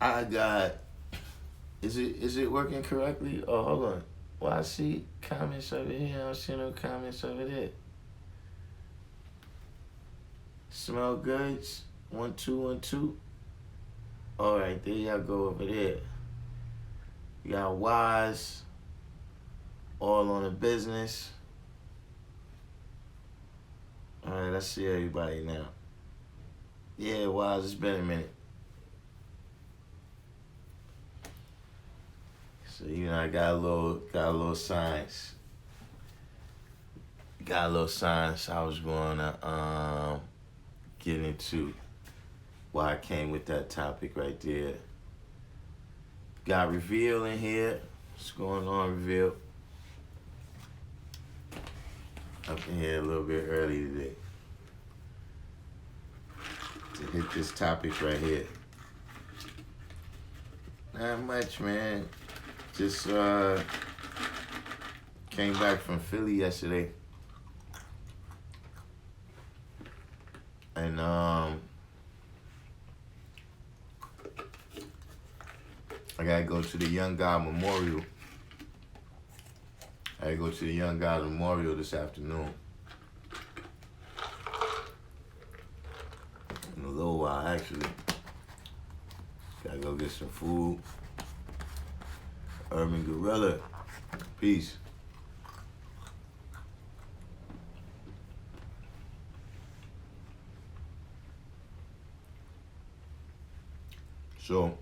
I got. Is it working correctly? Oh, hold on. Well, I see comments over here. I don't see no comments over there. Smell goods. 1 2 1 2. All right, there y'all go over there. You got Wise. All on the business. All right, I see everybody now. Yeah, Wise. It's been a minute. So I got a little science. Got a little science I was gonna get into why I came with that topic right there. Got Reveal in here. What's going on, Reveal? Up in here a little bit early today to hit this topic right here. Not much, man. Just came back from Philly yesterday. And I gotta go to the Young God Memorial. This afternoon. In a little while, actually. Gotta go get some food. Urban Gorilla. Peace. So,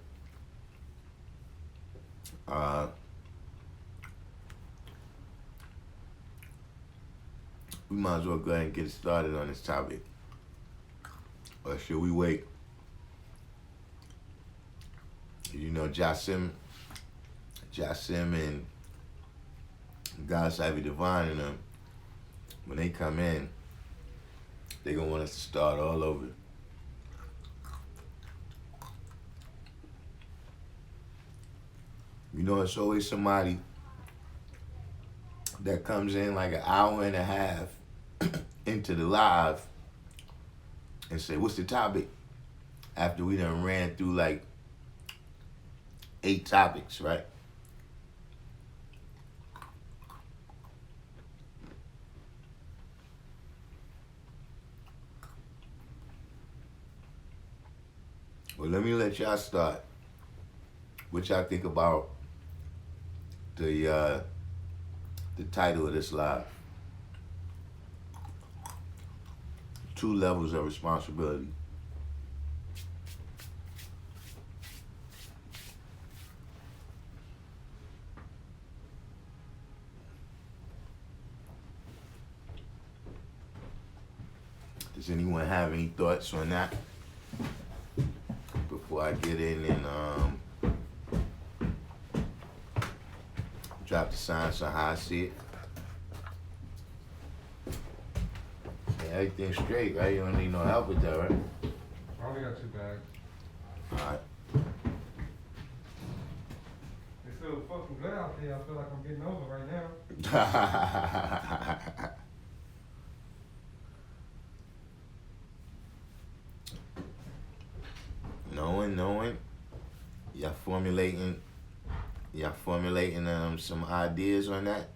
we might as well go ahead and get started on this topic. Or should we wait? Jasim and God's Savvy Divine and them, when they come in, they're going to want us to start all over. It's always somebody that comes in like an hour and a half into the live and say, what's the topic? After we done ran through like 8 topics, right? Well, let me let y'all start. What y'all think about the title of this live? 2 levels of responsibility. Does anyone have any thoughts on that before I get in and drop the science on how I see it? Yeah, everything's straight, right? You don't need no help with that, right? I only got 2 bags. Alright. It's so fucking good out there. I feel like I'm getting over right now. Knowing, y'all formulating some ideas on that.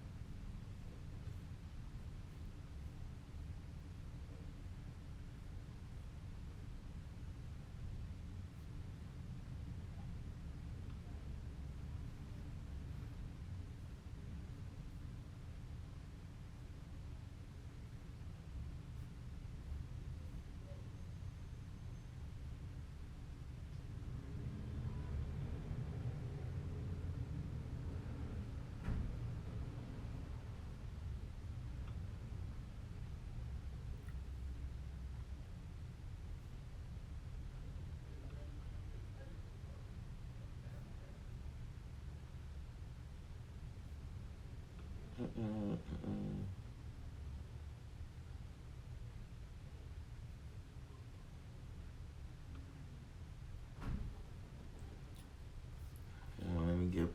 Let me get.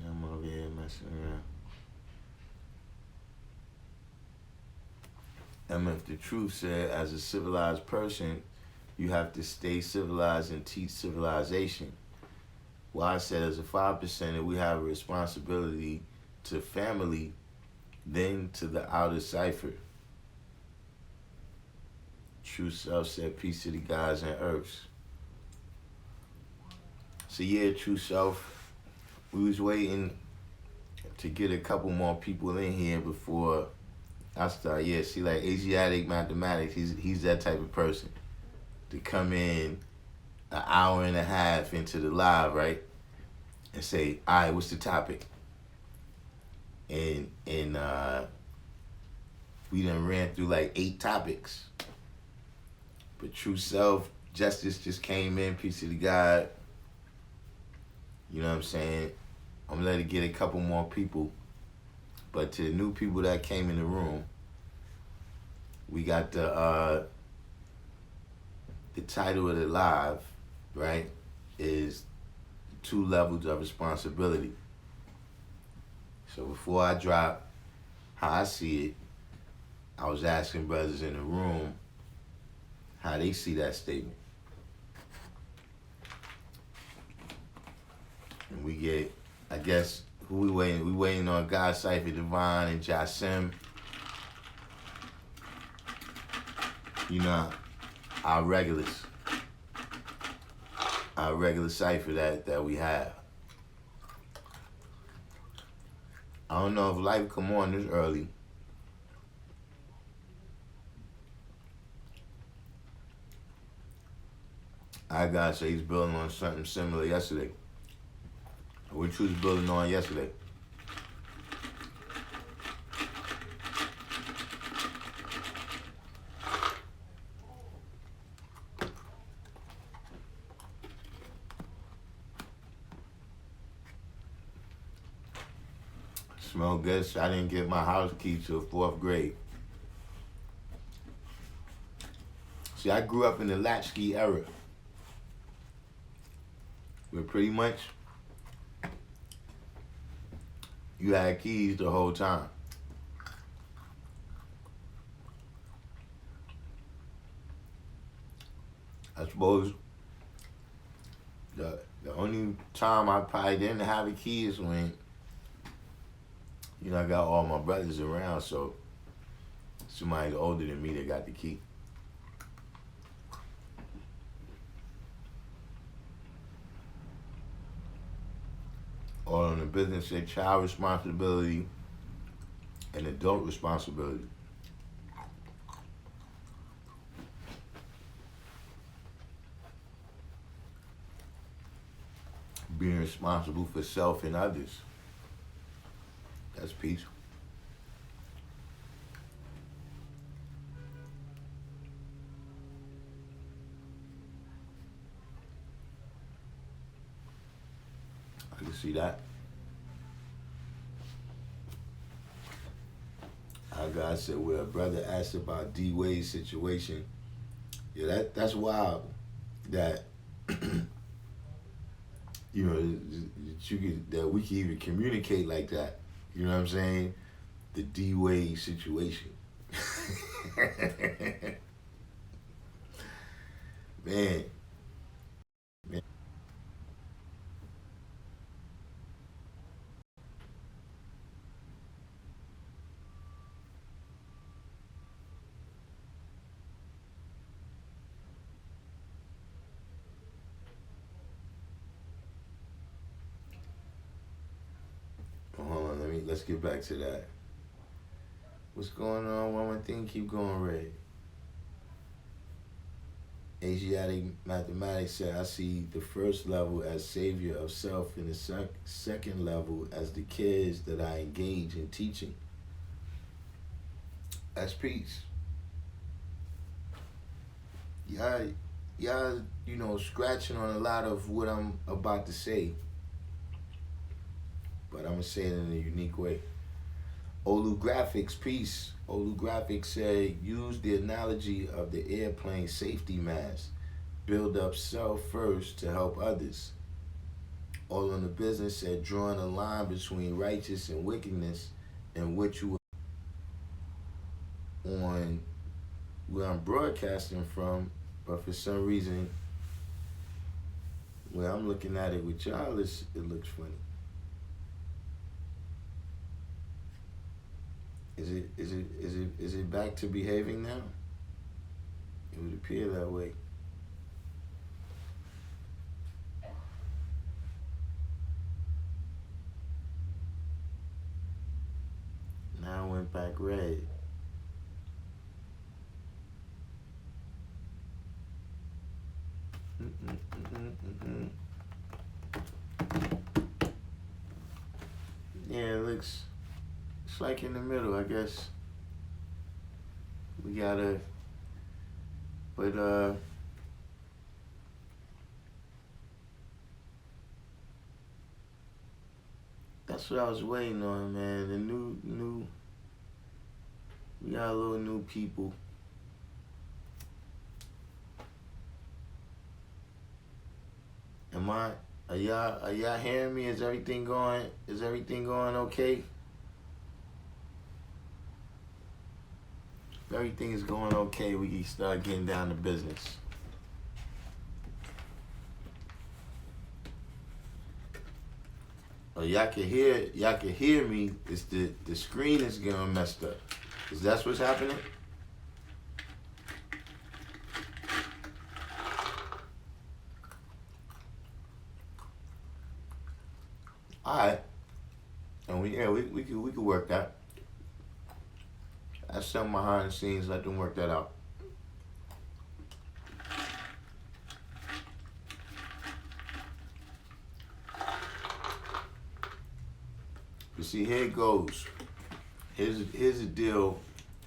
I'm over here messing around. MF the Truth said, as a civilized person, you have to stay civilized and teach civilization. Well, I said, as a 5%, we have a responsibility to family, then to the outer cipher. True Self said, peace to the gods and earths. So yeah, True Self, we was waiting to get a couple more people in here before I start. Yeah, see, like Asiatic mathematics, he's that type of person to come in an hour and a half into the live, right, and say, all right, what's the topic? And we done ran through like 8 topics. But True Self, Justice just came in, peace to the God. You know what I'm saying? I'm gonna let it get a couple more people. But to the new people that came in the room, we got the title of the live, right, is 2 levels of responsibility. So before I drop how I see it, I was asking brothers in the room how they see that statement. And we get, I guess, who we waiting? We waiting on God, Cypher, Divine, and Jasim. You know, our regular cipher that we have. I don't know if life come on this early. I gotta say he's building on something similar yesterday. Which he was building on yesterday. Smell good. So I didn't get my house key till 4th grade. See, I grew up in the latchkey era, where pretty much you had keys the whole time. I suppose the only time I probably didn't have a key is when, you know, I got all my brothers around, so somebody older than me that got the key. Or on the business say child responsibility and adult responsibility. Being responsible for self and others. That's peace. I can see that. Our God said, well, a brother asked about D Wade's situation. Yeah, that's wild that you know that we can even communicate like that. You know what I'm saying? The D Wade situation. Man. Hold on, let's get back to that. What's going on? One more thing, keep going, Ray. Asiatic mathematics said, I see the first level as savior of self and the second level as the kids that I engage in teaching. That's peace. Y'all, you know, scratching on a lot of what I'm about to say, but I'm gonna say it in a unique way. Holographics, peace. Holographics said, use the analogy of the airplane safety mask. Build up self first to help others. All on the business said, drawing a line between righteous and wickedness, and what you on where I'm broadcasting from, but for some reason, when I'm looking at it with y'all, it looks funny. Is it back to behaving now? It would appear that way. Now it went back red. Yeah, it looks, it's like in the middle, I guess. We gotta, but that's what I was waiting on, man. The new, we got a little new people. Are y'all hearing me? Is everything going okay? If everything is going okay, we can start getting down to business. Oh, y'all can hear me. It's the screen is getting messed up. Is that what's happening? Alright. And we could work that. That's something behind the scenes, let them work that out. You see, here it goes. Here's the deal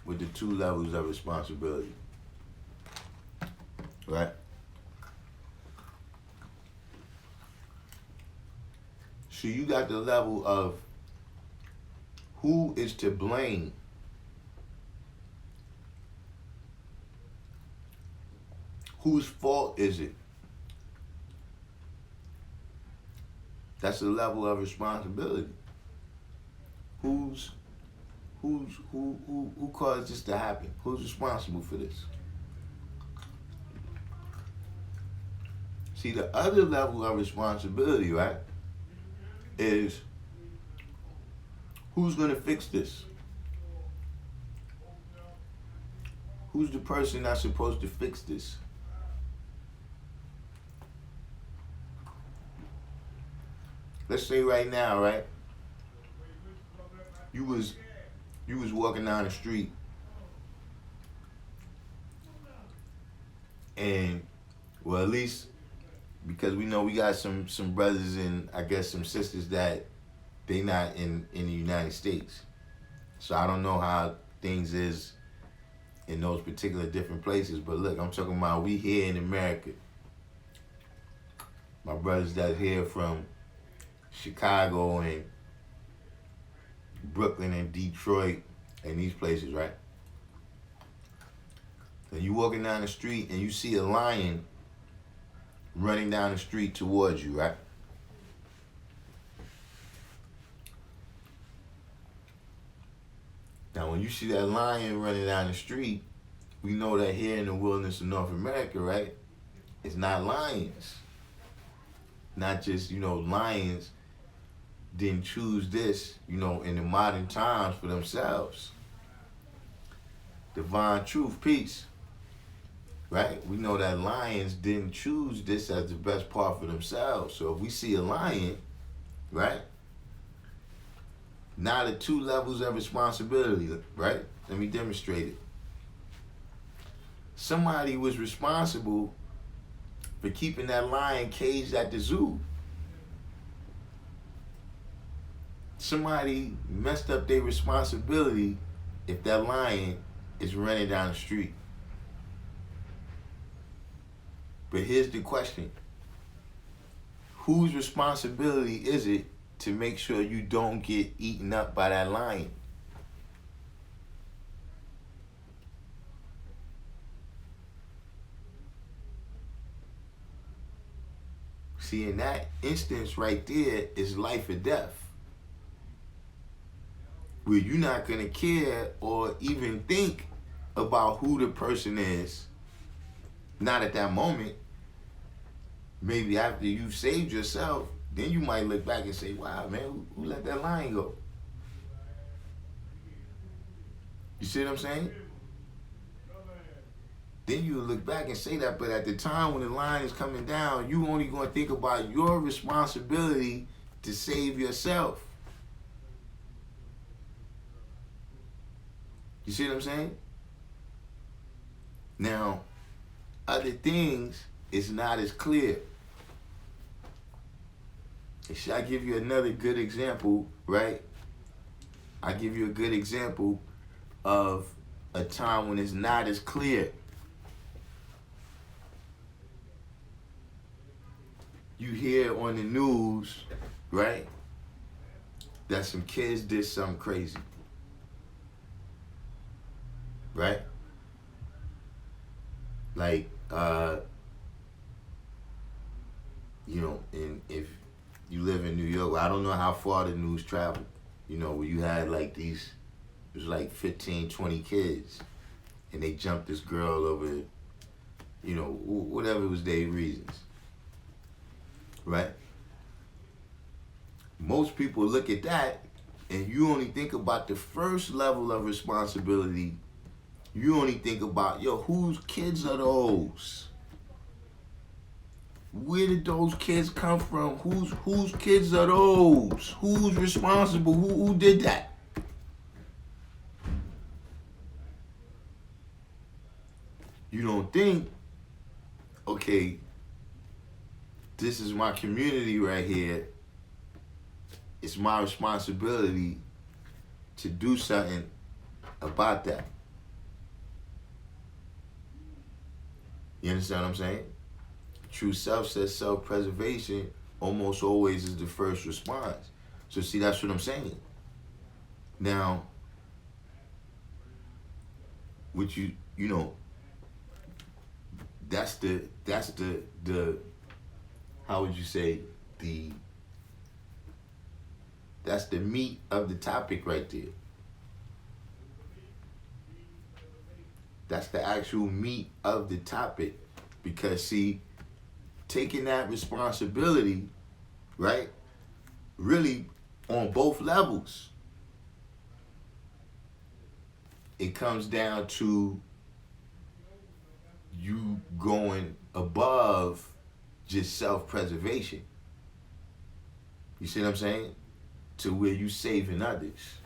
with the two levels of responsibility. Right? So you got the level of who is to blame. Whose fault is it? That's the level of responsibility. Who caused this to happen? Who's responsible for this? See, the other level of responsibility, right, is who's gonna fix this? Who's the person that's supposed to fix this? Let's say right now, right? You was walking down the street and, well, at least because we know we got some brothers and I guess some sisters that they not in the United States. So I don't know how things is in those particular different places, but look, I'm talking about we here in America. My brothers that's here from Chicago and Brooklyn and Detroit and these places, right? And you walking down the street and you see a lion running down the street towards you, right? Now, when you see that lion running down the street, we know that here in the wilderness of North America, right? It's not lions. Not just, lions didn't choose this, in the modern times for themselves. Divine truth, peace. Right? We know that lions didn't choose this as the best part for themselves. So if we see a lion, right? Now the two levels of responsibility, right? Let me demonstrate it. Somebody was responsible for keeping that lion caged at the zoo. Somebody messed up their responsibility if that lion is running down the street. But here's the question. Whose responsibility is it to make sure you don't get eaten up by that lion? See, in that instance right there is life or death. Where you're not going to care or even think about who the person is, not at that moment. Maybe after you've saved yourself, then you might look back and say, wow, man, who let that line go? You see what I'm saying? Then you look back and say that, but at the time when the line is coming down, you only going to think about your responsibility to save yourself. You see what I'm saying? Now, other things is not as clear. Should I give you another good example, right? I give you a good example of a time when it's not as clear. You hear on the news, right, that some kids did something crazy. Right? Like, and if you live in New York, I don't know how far the news traveled, where you had like it was like 15, 20 kids, and they jumped this girl over, whatever was their reasons. Right? Most people look at that, and you only think about the first level of responsibility. You only think about, whose kids are those? Where did those kids come from? Whose kids are those? Who's responsible? Who did that? You don't think, okay, this is my community right here. It's my responsibility to do something about that. You understand what I'm saying? True self says self-preservation almost always is the first response. So see, that's what I'm saying. Now, which that's the how would you say, that's the meat of the topic right there. That's the actual meat of the topic. Because see, taking that responsibility, right, really on both levels, it comes down to you going above just self-preservation. You see what I'm saying? To where you saving others,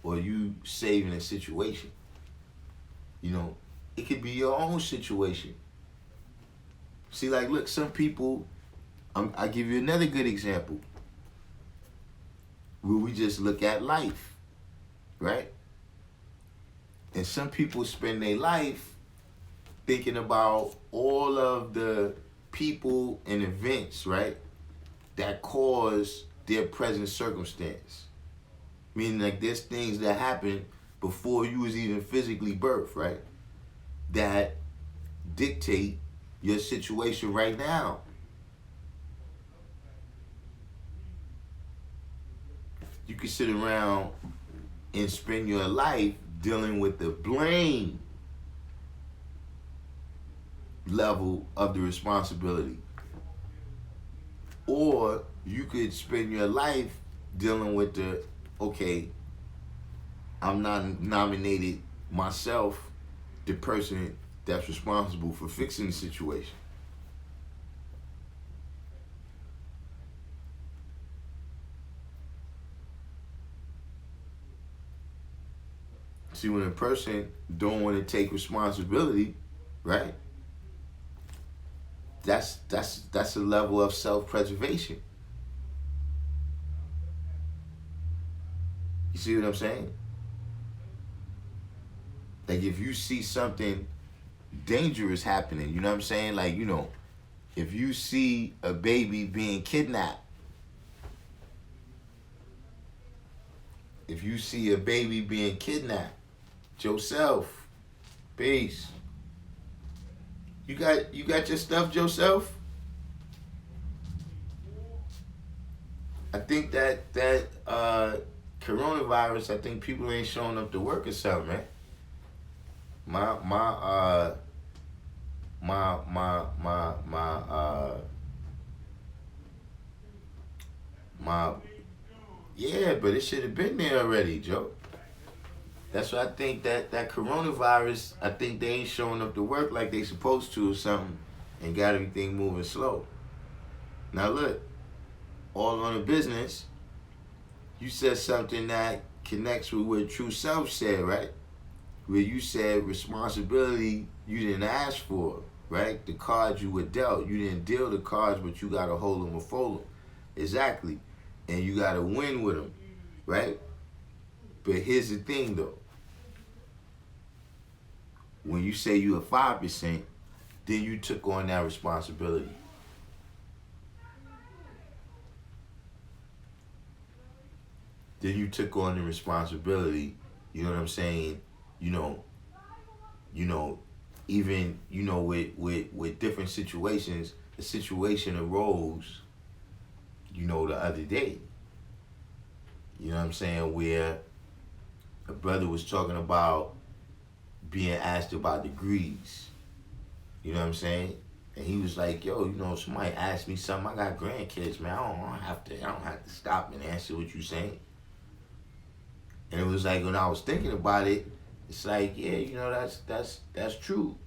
or you saving a situation. It could be your own situation. See, like, look, some people, I'll give you another good example, where we just look at life, right? And some people spend their life thinking about all of the people and events, right, that cause their present circumstance. Meaning, like, there's things that happen before you was even physically birthed, right, that dictate your situation right now. You can sit around and spend your life dealing with the blame level of the responsibility. Or you could spend your life dealing with the, okay, I'm not nominated myself the person that's responsible for fixing the situation. See, when a person don't want to take responsibility, right? That's a level of self-preservation. You see what I'm saying? Like, if you see something dangerous happening, you know what I'm saying? Like, if you see a baby being kidnapped, if you see a baby being kidnapped, Joseph, peace. You got your stuff, Joseph? I think that coronavirus, I think people ain't showing up to work or something, man. My my uh my my yeah, but it should have been there already, Joe. That's why I think that coronavirus, I think they ain't showing up to work like they supposed to or something, and got everything moving slow. Now look, all on the business, you said something that connects with what True Self said, right? Where you said responsibility you didn't ask for, right? The cards you were dealt, you didn't deal the cards, but you gotta hold them or fold them. Exactly, and you gotta win with them, right? But here's the thing, though. When you say you are 5%, then you took on that responsibility. Then you took on the responsibility. You know what I'm saying? You know, even with different situations. A situation arose, the other day. You know what I'm saying? Where a brother was talking about being asked about degrees. You know what I'm saying? And he was like, yo, somebody asked me something. I got grandkids, man. I don't have to stop and answer what you saying. And it was like when I was thinking about it, it's like, yeah, that's true.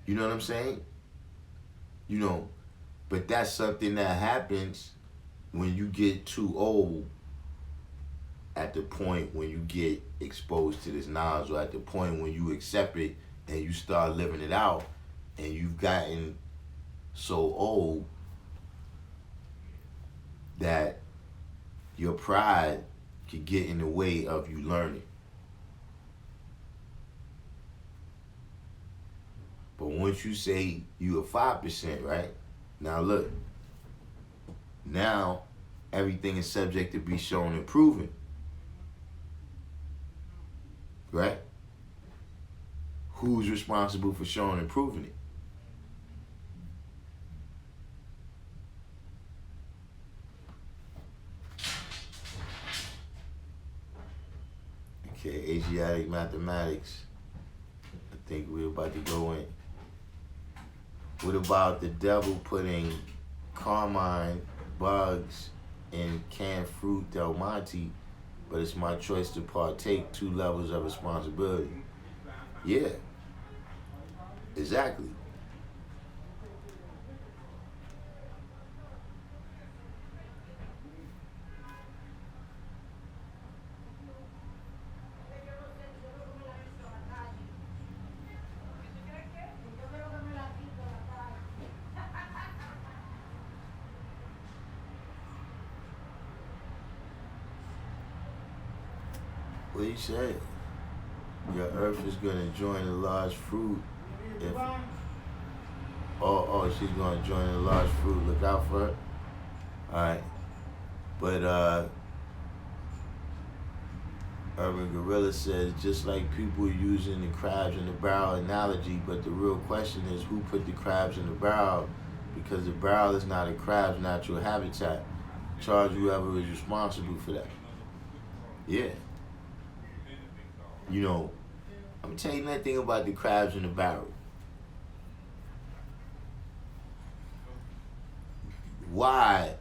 You know what I'm saying? But that's something that happens when you get too old, at the point when you get exposed to this knowledge, or at the point when you accept it and you start living it out, and you've gotten so old that your pride could get in the way of you learning. But once you say you are 5%, right? Now look, now everything is subject to be shown and proven. Right? Who's responsible for showing and proving it? Okay, Asiatic mathematics. I think we're about to go in. What about the devil putting carmine bugs in canned fruit Del Monte, but it's my choice to partake, 2 levels of responsibility? Yeah, exactly. What you said? Your earth is gonna join a large fruit. If she's gonna join a large fruit. Look out for her. All right, but Urban Gorilla says, just like people using the crabs in the barrel analogy, but the real question is who put the crabs in the barrel, because the barrel is not a crab's natural habitat. Charge whoever is responsible for that. Yeah. I'm gonna tell you nothing about the crabs in the barrel. Why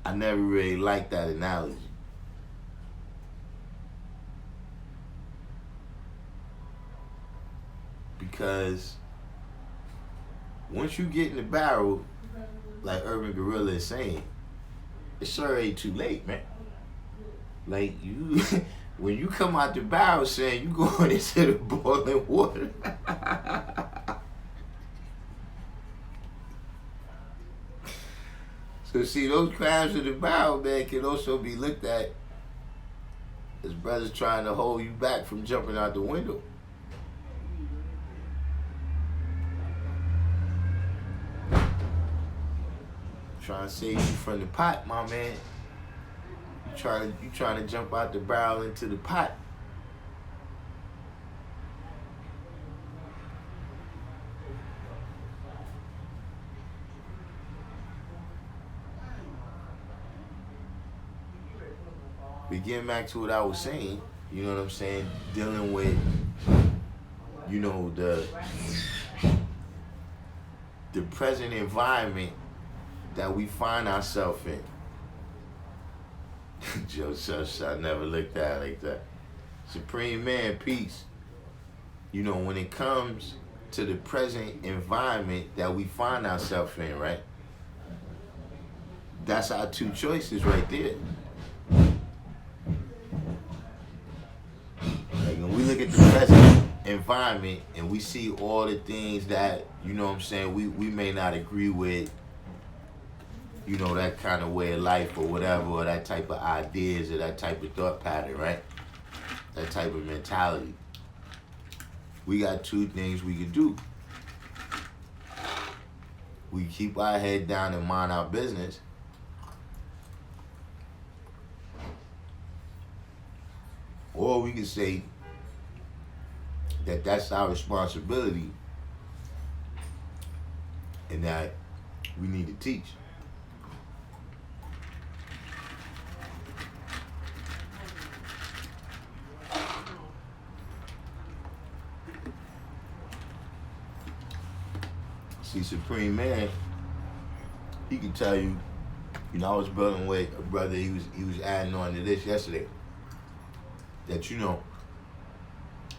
I never really liked that analogy. Because once you get in the barrel, like Urban Gorilla is saying, it's already too late, man. Like you, when you come out the barrel saying you going into the boiling water. So see, those crabs in the barrel, man, can also be looked at as brothers trying to hold you back from jumping out the window. Trying to save you from the pot, my man. You trying to jump out the barrel into the pot. But getting back to what I was saying, you know what I'm saying, dealing with, you know, the present environment that we find ourselves in. Joseph, I never looked at it like that. Supreme Man, peace. You know, when it comes to the present environment that we find ourselves in, right? That's our two choices right there. Like when we look at the present environment and we see all the things that, you know what I'm saying, we may not agree with, you know, that kind of way of life or whatever, or that type of ideas or that type of thought pattern, right? That type of mentality. We got two things we can do. We keep our head down and mind our business, or we can say that that's our responsibility and that we need to teach. See, Supreme Man, he can tell you, you know, I was building with a brother, he was adding on to this yesterday, that, you know,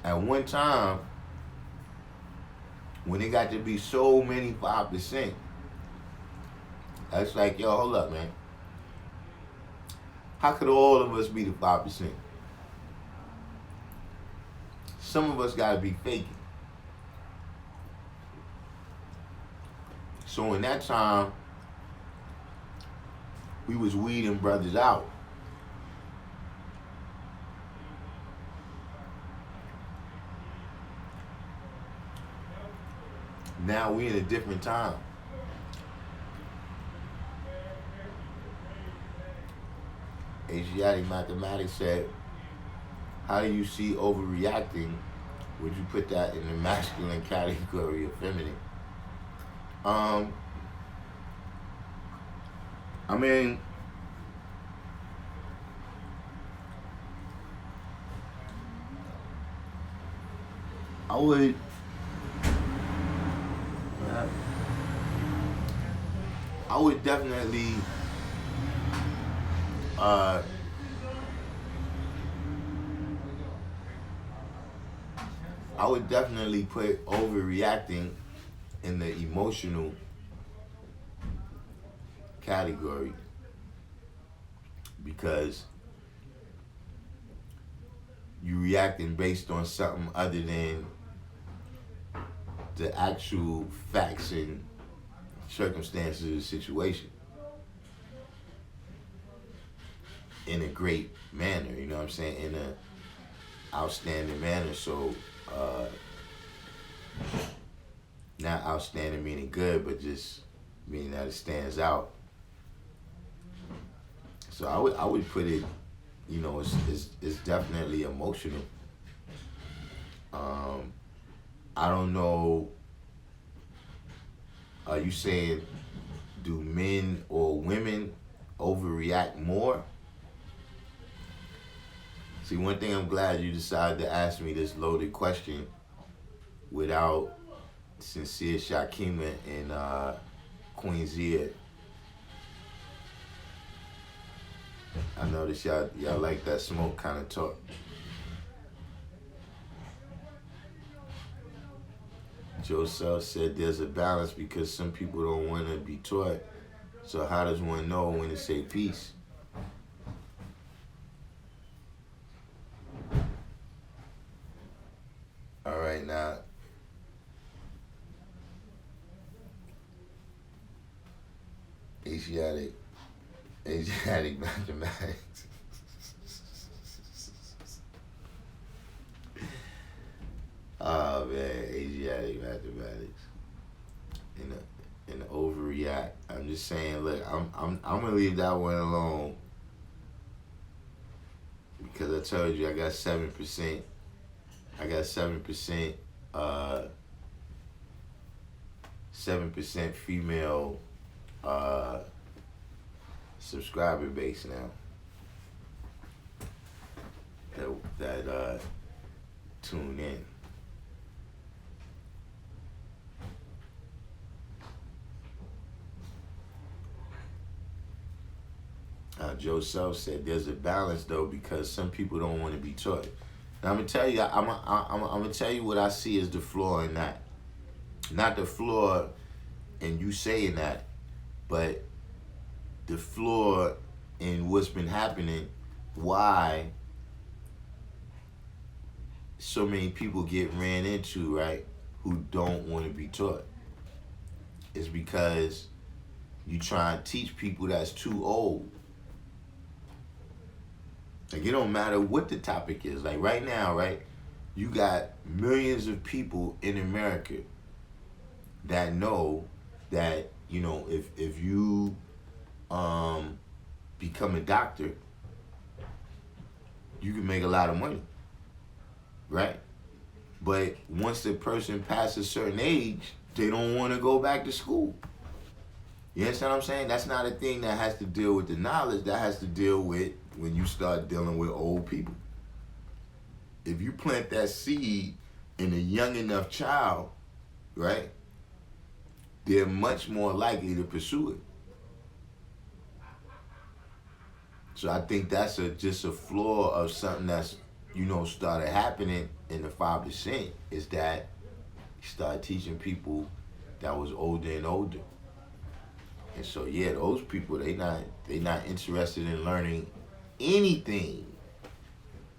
at one time, when it got to be so many 5%, that's like, yo, hold up, man. How could all of us be the 5%? Some of us gotta be faking. So in that time, we was weeding brothers out. Now we in a different time. Asiatic mathematics said, how do you see overreacting? Would you put that in the masculine category or feminine? I mean, I would definitely put overreacting in the emotional category, because you reacting based on something other than the actual facts and circumstances of the situation in a great manner, you know what I'm saying, in a outstanding manner. So not outstanding meaning good, but just meaning that it stands out. So I would put it, you know, it's definitely emotional. I don't know. Are you saying, do men or women overreact more? See, one thing I'm glad you decided to ask me this loaded question without Sincere Shakima and Queen Zia. I noticed y'all like that smoke kind of talk. Joseph said there's a balance because some people don't want to be taught. So how does one know when to say peace? All right, now. Asiatic mathematics. Oh man, Asiatic mathematics. And the overreact. I'm just saying, look, I'm gonna leave that one alone because I told you I got 7%. I got 7%. 7% female subscriber base now. that tune in. Joe Self said there's a balance though, because some people don't want to be taught. Now I'm gonna tell you, I'm gonna tell you what I see as the flaw in that. Not the flaw in you saying that, but the flaw in what's been happening. Why so many people get ran into, right, who don't want to be taught? It's because you try and teach people that's too old. Like, it don't matter what the topic is. Like right now, right, you got millions of people in America that know that, you know, if you become a doctor, you can make a lot of money, right? But once the person passes a certain age, they don't want to go back to school. You understand what I'm saying? That's not a thing that has to deal with the knowledge. That has to deal with when you start dealing with old people. If you plant that seed in a young enough child, right, they're much more likely to pursue it. So I think that's just a flaw of something that's, you know, started happening in the 5%, is that you start teaching people that was older and older. And so yeah, those people, they not interested in learning anything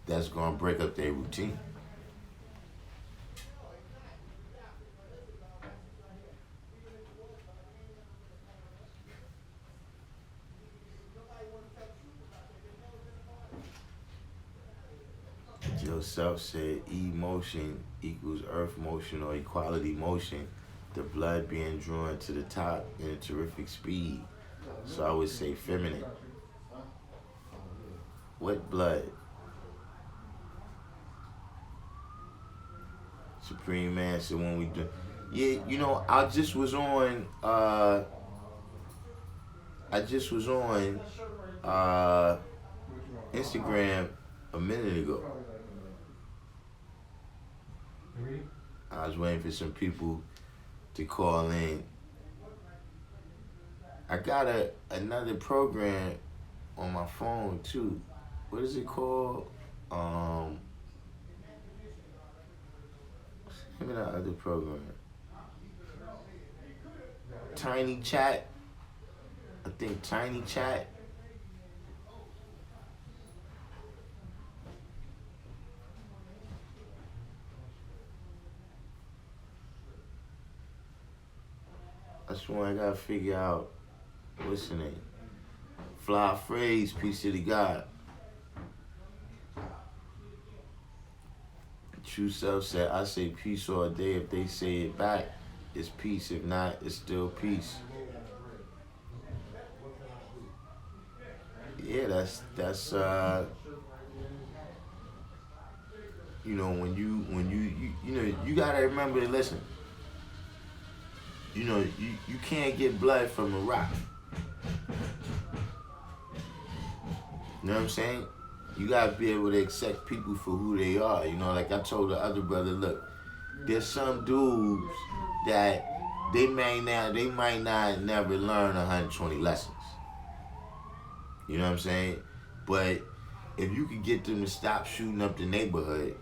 that's gonna break up their routine. Joe Self said E-motion equals earth motion or equality motion, the blood being drawn to the top in a terrific speed. So I would say feminine. What blood? Supreme Man said when we do. Yeah, you know, I just was on Instagram a minute ago. I was waiting for some people to call in. I got another program on my phone too. What is it called? Give me that other program. Tiny Chat. I think Tiny Chat. That's one I gotta figure out. What's the name? Fly Phrase, peace to the God. True Self said, I say peace all day. If they say it back, it's peace. If not, it's still peace. Yeah, that's you know, when you know, you gotta remember to listen. You know, you can't get blood from a rock. You know what I'm saying? You gotta be able to accept people for who they are. You know, like I told the other brother, look, there's some dudes that they might not never learn 120 lessons. You know what I'm saying? But if you could get them to stop shooting up the neighborhood,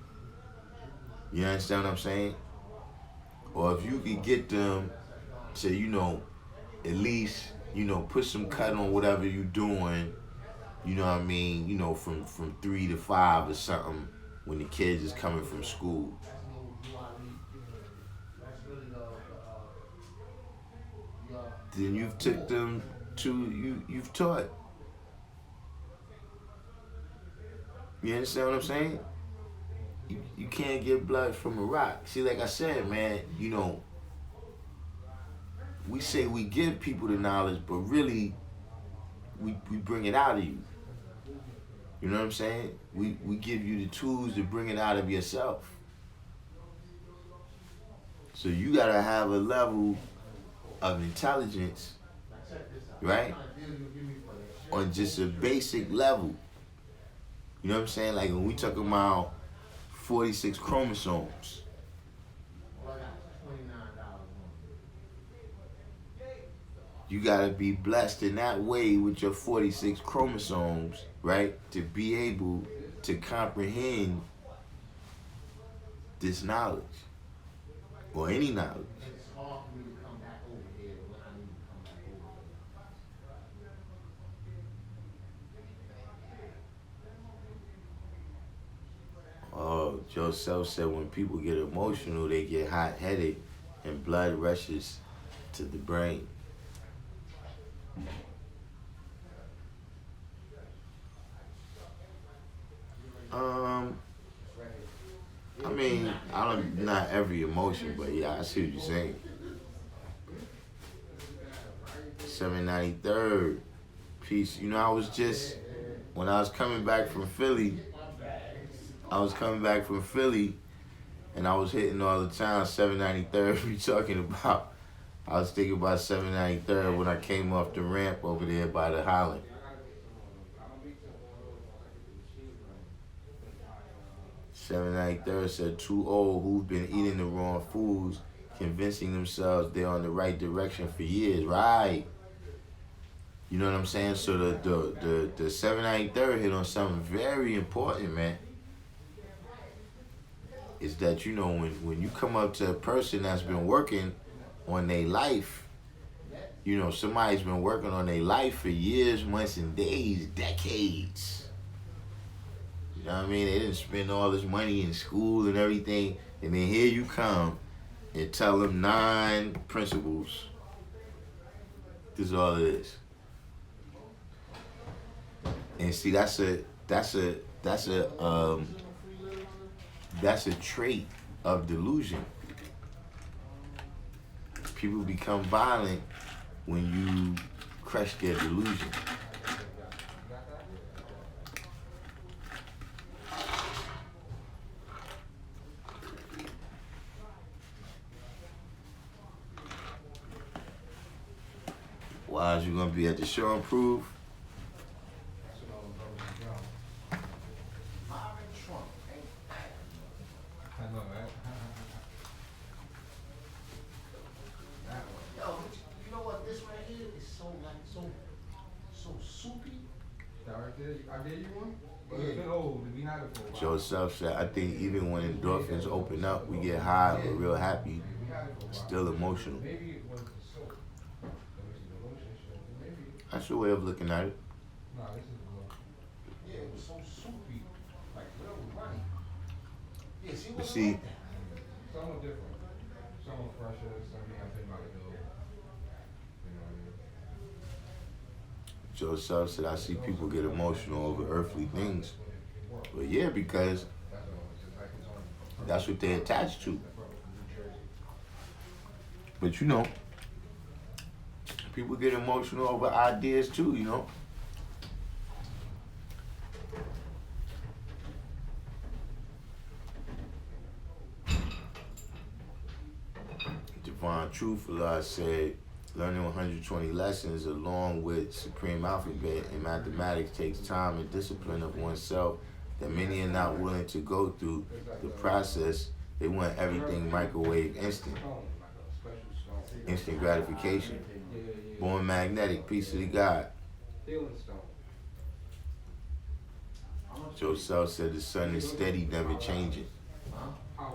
you understand what I'm saying? Or if you could get them to, you know, at least, you know, put some cut on whatever you're doing, you know what I mean, you know, from 3 to 5 or something when the kids is coming from school. Then you've took them to, you've taught. You understand what I'm saying? You can't get blood from a rock. See, like I said, man, you know, we say we give people the knowledge, but really, we bring it out of you. You know what I'm saying? We give you the tools to bring it out of yourself. So you gotta have a level of intelligence, right? On just a basic level. You know what I'm saying? Like when we talk about 46 chromosomes. You gotta be blessed in that way with your 46 chromosomes, right? To be able to comprehend this knowledge or any knowledge. It's hard for me to come back over here when I need to come back over here. Oh, Joe Self said when people get emotional, they get hot-headed and blood rushes to the brain. I mean, not every emotion, but yeah, I see what you're saying. 793rd piece. You know, when I was coming back from Philly, and I was hitting all the time 793rd. We talking about, I was thinking about 793rd when I came off the ramp over there by the Holland. 793rd said, too old who've been eating the wrong foods, convincing themselves they're on the right direction for years. Right. You know what I'm saying? So the 793rd hit on something very important, man. Is that, you know, when you come up to a person that's been working on their life, you know, somebody's been working on their life for years, months, and days, decades. You know what I mean? They didn't spend all this money in school and everything, and then here you come and tell them 9 principles. This is all it is. And see, that's a trait of delusion. People become violent when you crush their delusion. Why is you gonna be at the show and prove? I know, right? Yo, you know what? This right here is so soupy. That right there, I gave you one? But Yeah. it's been old, we had it for a while. Joe Self said, I think even when endorphins open up, we get high, but real happy, We had it for a while. still emotional. Maybe it was the soap. Let me see the lotion shit. Maybe. That's your way of looking at it. Nah, this is the lotion. Yeah, it was so soupy, like real runny. Yeah, see But what see, like that. Some are different. Some are fresher, some may have been by the hill. You know what I mean? Joe Self said, I see people get emotional over earthly things. But yeah, because that's what they attach to. But you know, people get emotional over ideas too, you know. Divine Truth, Allah said, learning 120 lessons along with Supreme Alphabet and mathematics takes time and discipline of oneself that many are not willing to go through the process. They want everything microwave instant. Instant gratification. Born magnetic, peace to the God. Healing stone. Joe Self said the sun is steady, never changing. $5.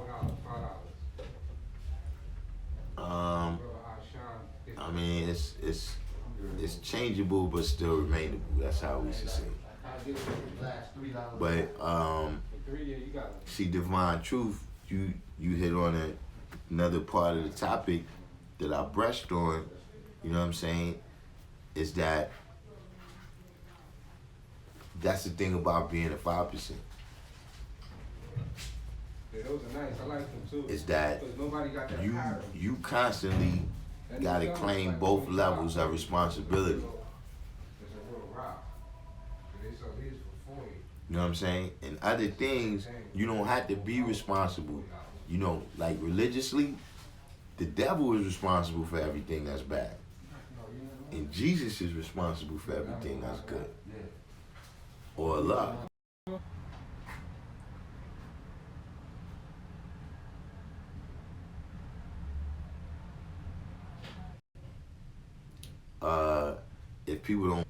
I mean, it's changeable, but still remainable. That's how we should say it. But see, Divine Truth, you hit on another part of the topic that I brushed on. You know what I'm saying? Is that's the thing about being a 5%. Yeah, those are nice. I like them too. Is that Because nobody got that pattern. you constantly gotta claim both levels of responsibility. It's a real rock. They sell these for 40. You know what I'm saying? And other things, you don't have to be responsible. You know, like religiously, the devil is responsible for everything that's bad. And Jesus is responsible for everything that's good. Or Allah. people don't.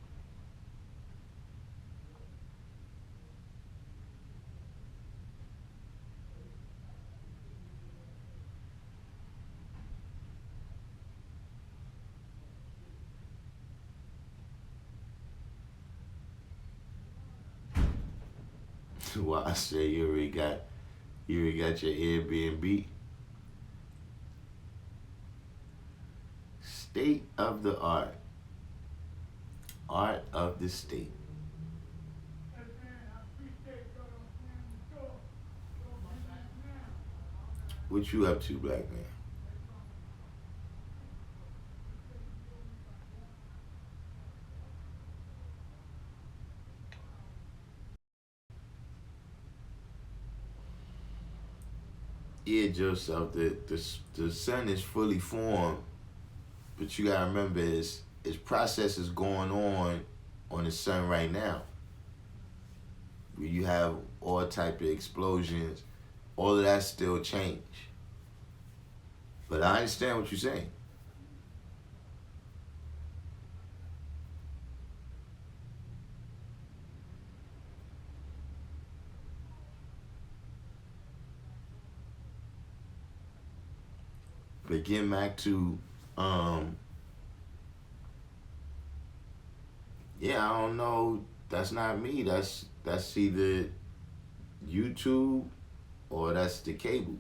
Well, I say you already got your Airbnb. State of the art. Art of the state. What you up to, black man? Yeah, Joseph, the sun is fully formed, but you gotta remember it's processes going on the sun right now. Where you have all type of explosions, all of that still change. But I understand what you're saying. But getting back to, yeah, I don't know. That's not me. That's either YouTube or that's the cable.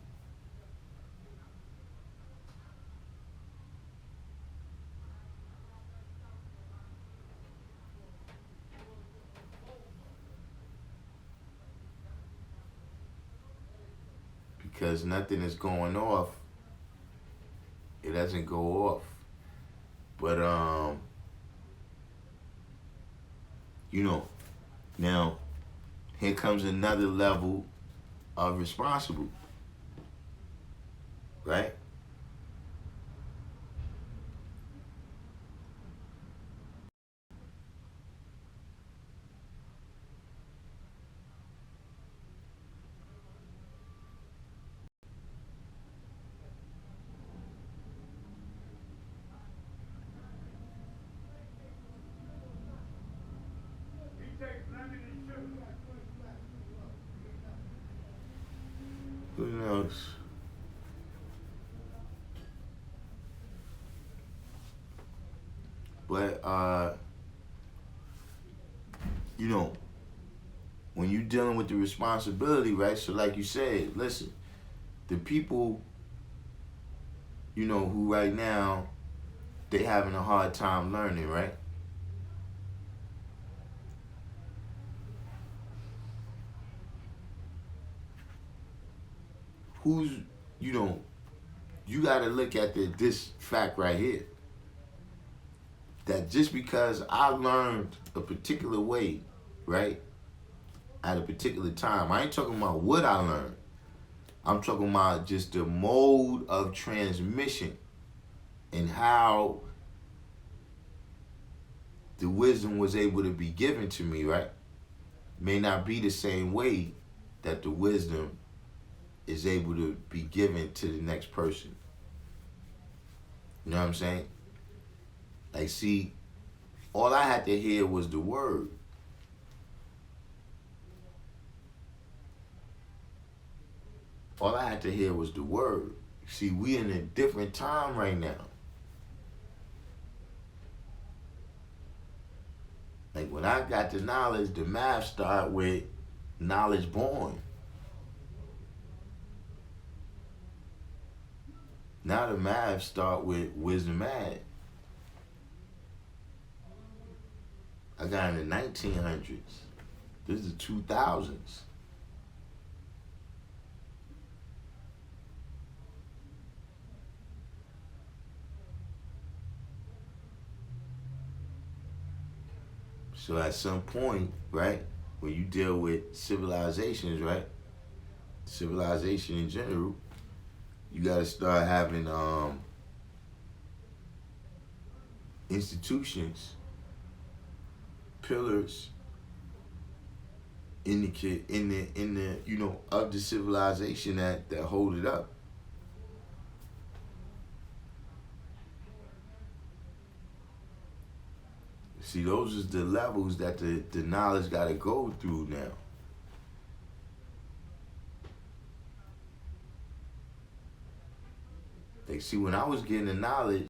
Because nothing is going off. It doesn't go off. But now here comes another level of responsible, right? Who knows? But when you're dealing with the responsibility, right? So like you said, listen, the people, who right now they having a hard time learning, right? Who's, you got to look at this fact right here. That just because I learned a particular way, right, at a particular time, I ain't talking about what I learned. I'm talking about just the mode of transmission and how the wisdom was able to be given to me, right? May not be the same way that the wisdom is able to be given to the next person. You know what I'm saying? Like, see, all I had to hear was the word. All I had to hear was the word. See, we in a different time right now. Like, when I got the knowledge, the math start with knowledge born. Now the math start with wisdom add. I got in the 1900s. This is the 2000s. So at some point, right, when you deal with civilizations, right, civilization in general, you got to start having institutions, pillars in the of the civilization that hold it up. See, those is the levels that the knowledge got to go through now. They see when I was getting the knowledge,